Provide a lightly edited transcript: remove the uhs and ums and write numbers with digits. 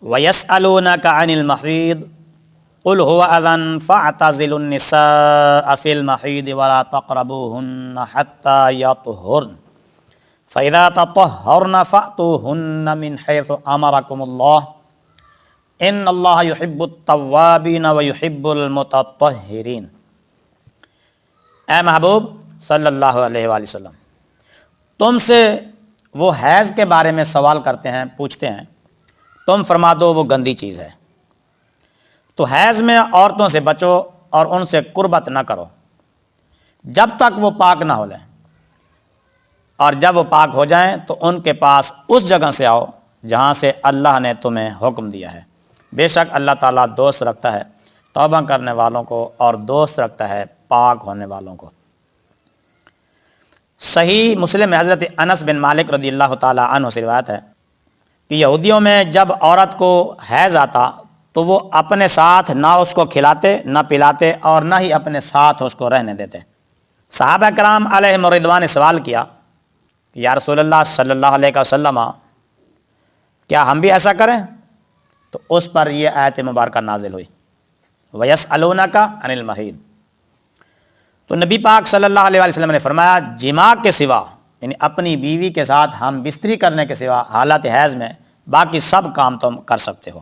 وَيَسْأَلُونَكَ عَنِ الْمَحِيضِ قُلْ هُوَ أَذًى فَاعْتَزِلُوا النِّسَاءَ فِي الْمَحِيضِ وَلَا تَقْرَبُوهُنَّ حَتَّى يَطْهُرْنَ فَإِذَا تَطَهَّرْنَ فَأْتُوهُنَّ مِنْ حَيْثُ أَمَرَكُمُ اللَّهُ إِنَّ اللَّهَ يُحِبُّ التَّوَّابِينَ وَيُحِبُّ الْمُتَطَّهِّرِينَ۔ اے محبوب صلی اللہ علیہ وآلہ وسلم، تم سے وہ حیض کے بارے میں سوال کرتے ہیں، پوچھتے ہیں، تم فرما دو وہ گندی چیز ہے۔ تو حیض میں عورتوں سے بچو اور ان سے قربت نہ کرو جب تک وہ پاک نہ ہو لیں، اور جب وہ پاک ہو جائیں تو ان کے پاس اس جگہ سے آؤ جہاں سے اللہ نے تمہیں حکم دیا ہے۔ بے شک اللہ تعالیٰ دوست رکھتا ہے توبہ کرنے والوں کو اور دوست رکھتا ہے پاک ہونے والوں کو۔ صحیح مسلم میں حضرت انس بن مالک رضی اللہ تعالیٰ عنہ سے روایت ہے کہ یہودیوں میں جب عورت کو حیض آتا تو وہ اپنے ساتھ نہ اس کو کھلاتے نہ پلاتے اور نہ ہی اپنے ساتھ اس کو رہنے دیتے۔ صحابہ کرام علیہم رضوان نے سوال کیا، یا رسول اللہ صلی اللہ علیہ وسلم، کیا ہم بھی ایسا کریں؟ تو اس پر یہ آیت مبارکہ نازل ہوئی، وَيَسْأَلُونَكَ عَنِ الْمَحِيضِ۔ تو نبی پاک صلی اللہ علیہ وسلم نے فرمایا، جماع کے سوا، یعنی اپنی بیوی کے ساتھ ہم بستری کرنے کے سوا حالت حیض میں باقی سب کام تم کر سکتے ہو۔